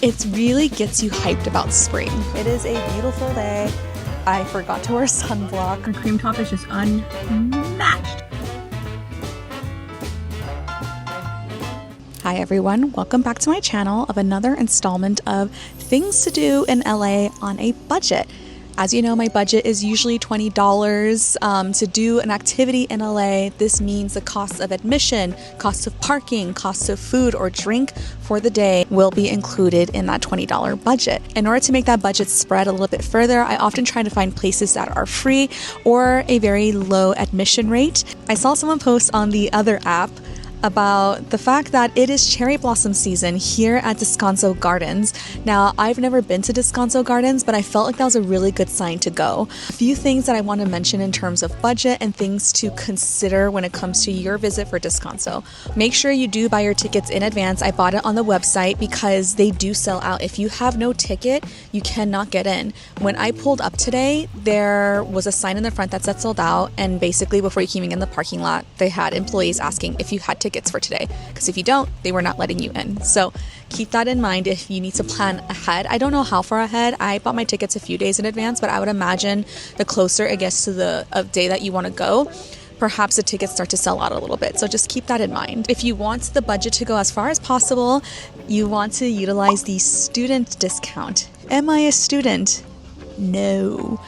It really gets you hyped about spring. It is a beautiful day. I forgot to wear sunblock. The cream top is just unmatched. Hi everyone, welcome back to my channel of another installment of things to do in LA on a budget. As you know, my budget is usually $20 to do an activity in LA. This means the cost of admission, cost of parking, cost of food or drink for the day will be included in that $20 budget. In order to make that budget spread a little bit further, I often try to find places that are free or a very low admission rate. I saw someone post on the other app about the fact that it is cherry blossom season here at Descanso Gardens. Now, I've never been to Descanso Gardens, but I felt like that was a really good sign to go. A few things that I want to mention in terms of budget and things to consider when it comes to your visit for Descanso. Make sure you do buy your tickets in advance. I bought it on the website because they do sell out. If you have no ticket, you cannot get in. When I pulled up today, there was a sign in the front that said sold out, and basically before you came in the parking lot, they had employees asking if you had tickets for today, because if you don't, they were not letting you in. So keep that in mind if you need to plan ahead. I don't know how far ahead. I bought my tickets a few days in advance, but I would imagine the closer it gets to the day that you want to go, perhaps the tickets start to sell out a little bit. So just keep that in mind. If you want the budget to go as far as possible, you want to utilize the student discount. Am I a student? No.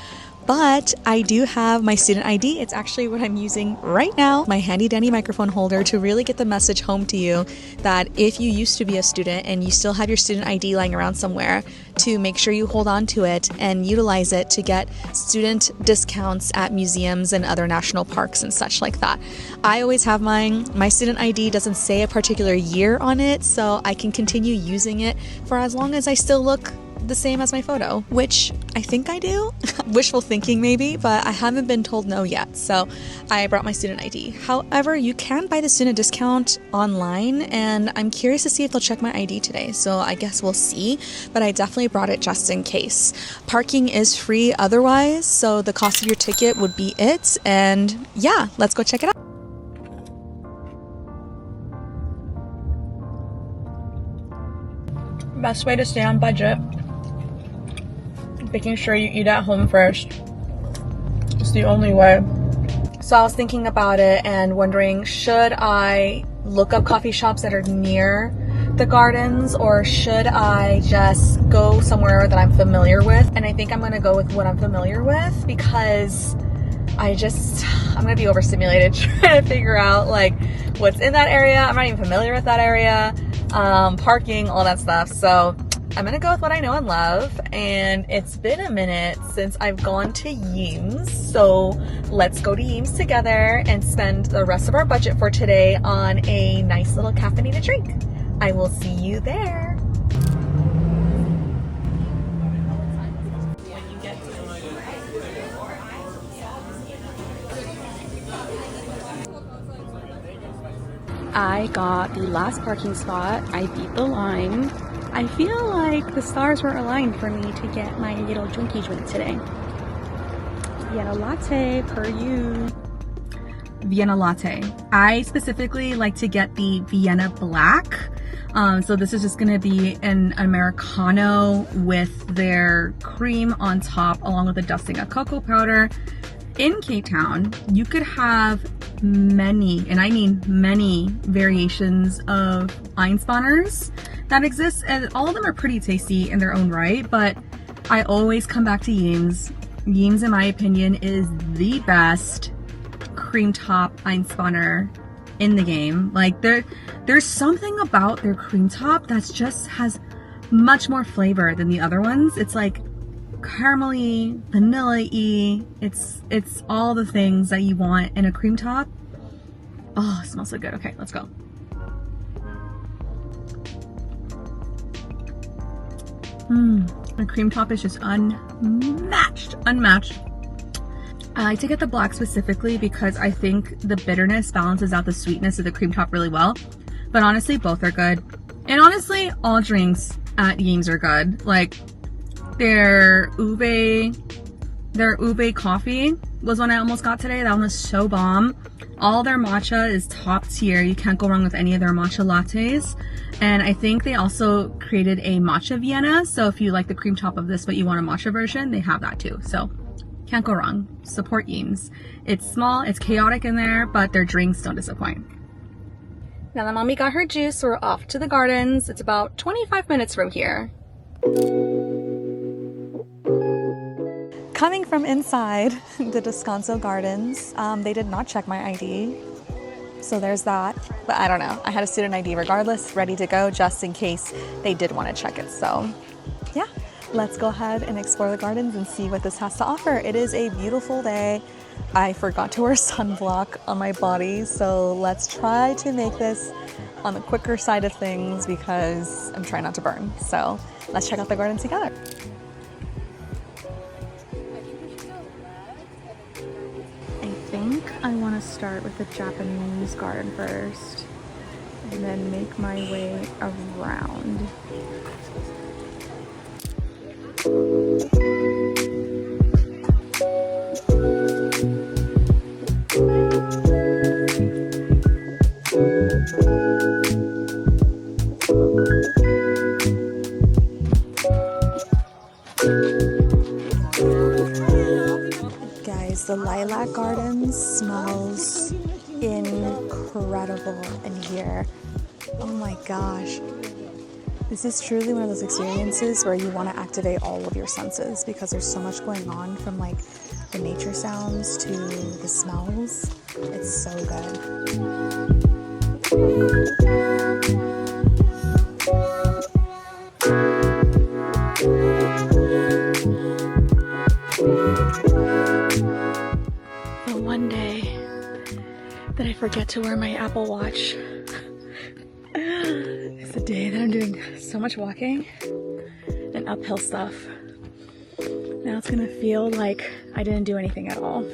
But I do have my student ID. It's actually what I'm using right now, my handy dandy microphone holder, to really get the message home to you that if you used to be a student and you still have your student ID lying around somewhere, to make sure you hold on to it and utilize it to get student discounts at museums and other national parks and such like that. I always have mine. My student ID doesn't say a particular year on it, so I can continue using it for as long as I still look the same as my photo, which I think I do. Wishful thinking maybe, but I haven't been told no yet, so I brought my student ID. However, you can buy the student discount online, and I'm curious to see if they'll check my ID today, so I guess we'll see, but I definitely brought it just in case. Parking is free otherwise, so the cost of your ticket would be it, and yeah, let's go check it out. Best way to stay on budget, making sure you eat at home first. It's the only way. So I was thinking about it and wondering, should I look up coffee shops that are near the gardens, or should I just go somewhere that I'm familiar with? And I think I'm gonna go with what I'm familiar with, because I'm gonna be overstimulated trying to figure out like what's in that area. I'm not even familiar with that area, parking, all that stuff. So I'm gonna go with what I know and love, and it's been a minute since I've gone to Yeams, so let's go to Yeams together and spend the rest of our budget for today on a nice little caffeinated drink. I will see you there. I got the last parking spot. I beat the line. I feel like the stars were aligned for me to get my little drinky drink today. Vienna latte per you. Vienna latte. I specifically like to get the Vienna black. So this is just gonna be an Americano with their cream on top, along with a dusting of cocoa powder. In K-Town, you could have many, and I mean many, variations of Einspanners that exist, and all of them are pretty tasty in their own right, but I always come back to Yeams. Yeams, in my opinion, is the best cream top Einspanner in the game. Like, there's something about their cream top that's just has much more flavor than the other ones. It's like caramelly, vanilla-y. It's all the things that you want in a cream top. Oh, it smells so good. Okay, let's go. The cream top is just unmatched. I like to get the black specifically because I think the bitterness balances out the sweetness of the cream top really well. But honestly, both are good. And honestly, all drinks at Yeams are good. Like, their ube Their ube coffee was one I almost got today. That one was so bomb. All their matcha is top tier. You can't go wrong with any of their matcha lattes. And I think they also created a matcha Vienna. So if you like the cream top of this but you want a matcha version, they have that too. So can't go wrong. Support Yeams. It's small, it's chaotic in there, but their drinks don't disappoint. Now that mommy got her juice, we're off to the gardens. It's about 25 minutes from here. Coming from inside the Descanso Gardens, they did not check my ID. So there's that. But I don't know. I had a student ID regardless, ready to go just in case they did want to check it. So yeah, let's go ahead and explore the gardens and see what this has to offer. It is a beautiful day. I forgot to wear sunblock on my body, so let's try to make this on the quicker side of things because I'm trying not to burn. So let's check out the garden together. I think I want to start with the Japanese garden first and then make my way around. The lilac garden smells incredible in here. Oh my gosh. This is truly one of those experiences where you want to activate all of your senses because there's so much going on, from like the nature sounds to the smells. It's so good. One day that I forget to wear my Apple Watch. It's a day that I'm doing so much walking and uphill stuff. Now it's gonna feel like I didn't do anything at all.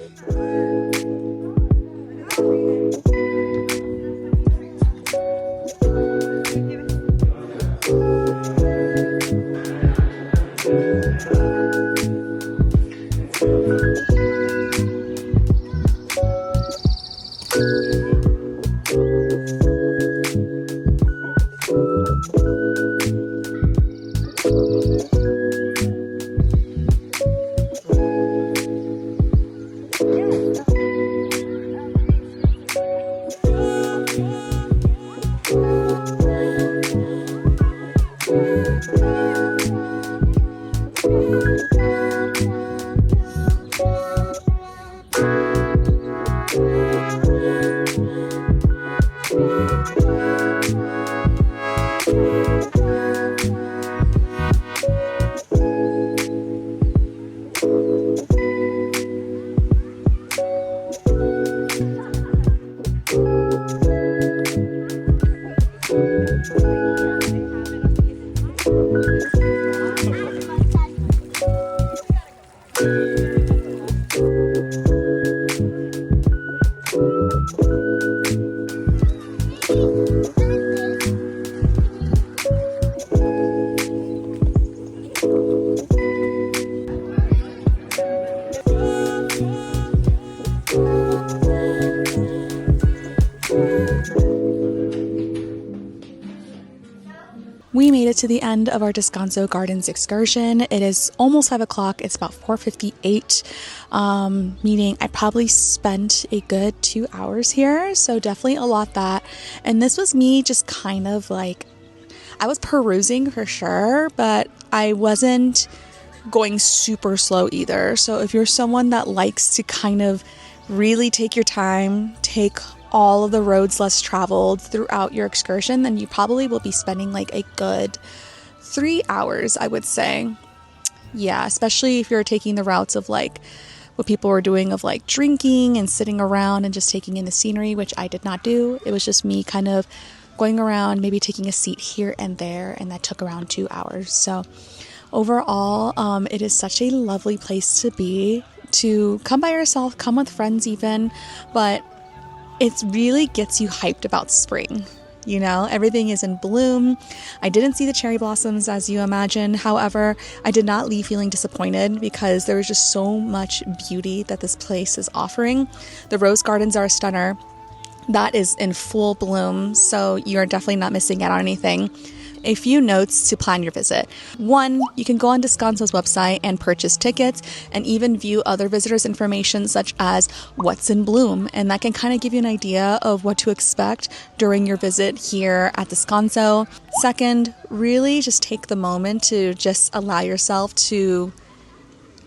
We made it to the end of our Descanso Gardens excursion. It is almost 5 o'clock. It's about 4:58, meaning I probably spent a good 2 hours here. So definitely a lot that. And this was me just kind of like, I was perusing for sure, but I wasn't going super slow either. So if you're someone that likes to kind of really take your time, take all of the roads less traveled throughout your excursion, then you probably will be spending like a good 3 hours, I would say. Yeah, especially if you're taking the routes of like what people were doing of like drinking and sitting around and just taking in the scenery, which I did not do. It was just me kind of going around, maybe taking a seat here and there, and that took around 2 hours. So overall, it is such a lovely place to be, to come by yourself, come with friends even, but it really gets you hyped about spring. You know, everything is in bloom. I didn't see the cherry blossoms as you imagine. However, I did not leave feeling disappointed because there was just so much beauty that this place is offering. The rose gardens are a stunner. That is in full bloom, so you're definitely not missing out on anything. A few notes to plan your visit. 1, you can go on Descanso's website and purchase tickets and even view other visitors' information such as what's in bloom, and that can kind of give you an idea of what to expect during your visit here at Descanso. 2nd, really just take the moment to just allow yourself to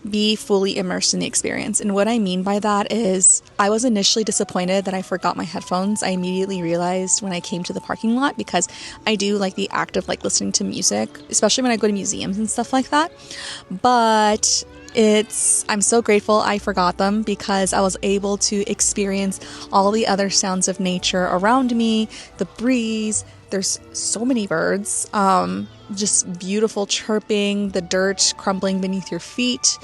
be fully immersed in the experience. And what I mean by that is I was initially disappointed that I forgot my headphones. I immediately realized when I came to the parking lot because I do like the act of like listening to music, especially when I go to museums and stuff like that. But I'm so grateful I forgot them because I was able to experience all the other sounds of nature around me, the breeze. There's so many birds, just beautiful chirping, the dirt crumbling beneath your feet,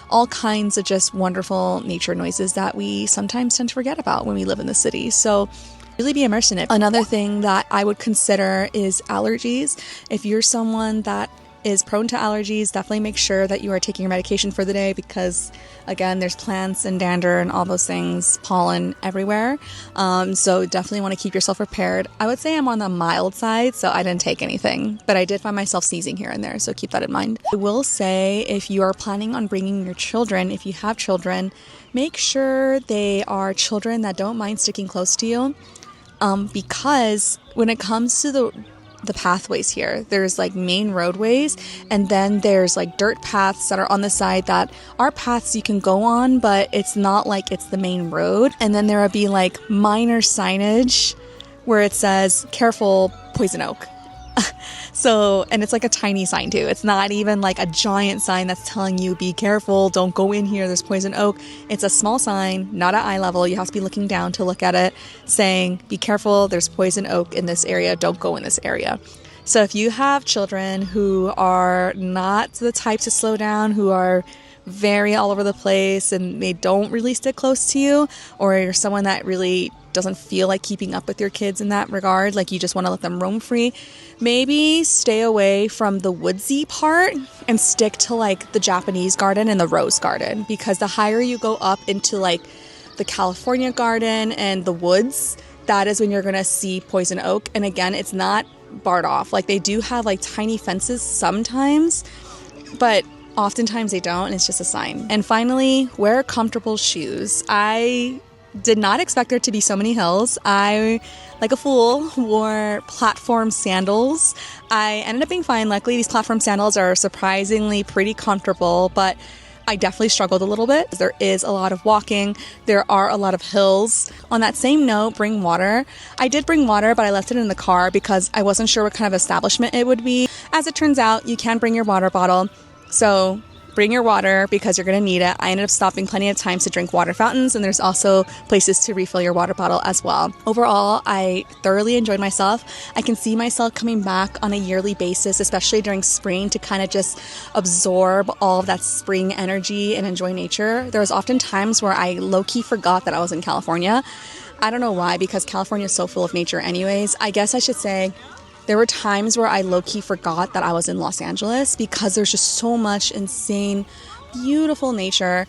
all kinds of just wonderful nature noises that we sometimes tend to forget about when we live in the city. So really be immersed in it. Another thing that I would consider is allergies. If you're someone that is prone to allergies, definitely make sure that you are taking your medication for the day because, again, there's plants and dander and all those things, pollen everywhere. So definitely want to keep yourself prepared. I would say I'm on the mild side, so I didn't take anything, but I did find myself sneezing here and there, so keep that in mind. I will say if you are planning on bringing your children, if you have children, make sure they are children that don't mind sticking close to you because when it comes to the pathways here, there's like main roadways and then there's like dirt paths that are on the side that are paths you can go on, but it's not like it's the main road. And then there will be like minor signage where it says careful poison oak. So, and it's like a tiny sign too. It's not even like a giant sign that's telling you be careful, don't go in here, there's poison oak. It's a small sign, not at eye level. You have to be looking down to look at it, saying be careful, there's poison oak in this area, don't go in this area. So if you have children who are not the type to slow down, who are very all over the place and they don't really stick close to you, or you're someone that really doesn't feel like keeping up with your kids in that regard, like you just want to let them roam free, maybe stay away from the woodsy part and stick to like the Japanese garden and the rose garden, because the higher you go up into like the California garden and the woods, that is when you're going to see poison oak. And again, it's not barred off. Like they do have like tiny fences sometimes, but oftentimes they don't, and it's just a sign. And finally, wear comfortable shoes. I did not expect there to be so many hills. I, like a fool, wore platform sandals. I ended up being fine. Luckily, these platform sandals are surprisingly pretty comfortable, but I definitely struggled a little bit. There is a lot of walking. There are a lot of hills. On that same note, bring water. I did bring water, but I left it in the car because I wasn't sure what kind of establishment it would be. As it turns out, you can bring your water bottle. So bring your water because you're going to need it. I ended up stopping plenty of times to drink water fountains, and there's also places to refill your water bottle as well. Overall, I thoroughly enjoyed myself. I can see myself coming back on a yearly basis, especially during spring, to kind of just absorb all of that spring energy and enjoy nature. There was often times where I low-key forgot that I was in California. I don't know why, because California is so full of nature anyways. I guess I should say there were times where I low-key forgot that I was in Los Angeles because there's just so much insane, beautiful nature.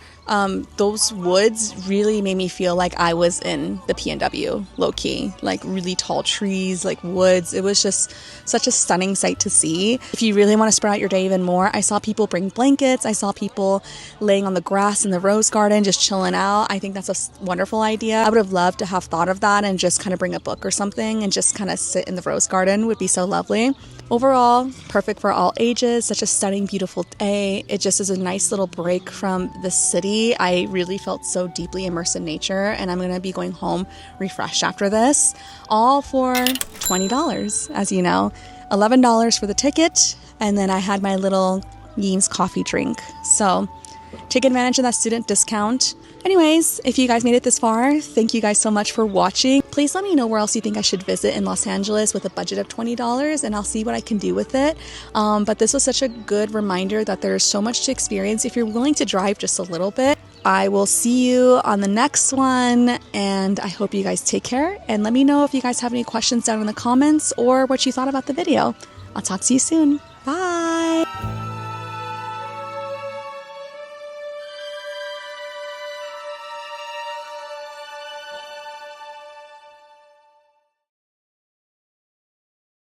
Those woods really made me feel like I was in the PNW, low-key, like really tall trees, like woods. It was just such a stunning sight to see. If you really want to spread out your day even more, I saw people bring blankets. I saw people laying on the grass in the rose garden, just chilling out. I think that's a wonderful idea. I would have loved to have thought of that and just kind of bring a book or something and just kind of sit in the rose garden. Would be so lovely. Overall, perfect for all ages, such a stunning, beautiful day. It just is a nice little break from the city. I really felt so deeply immersed in nature, and I'm going to be going home refreshed after this, all for $20, as you know. $11 for the ticket, and then I had my little Yeem's coffee drink. So take advantage of that student discount. Anyways, if you guys made it this far, thank you guys so much for watching. Please let me know where else you think I should visit in Los Angeles with a budget of $20, and I'll see what I can do with it. But this was such a good reminder that there's so much to experience if you're willing to drive just a little bit. I will see you on the next one, and I hope you guys take care, and let me know if you guys have any questions down in the comments or what you thought about the video. I'll talk to you soon.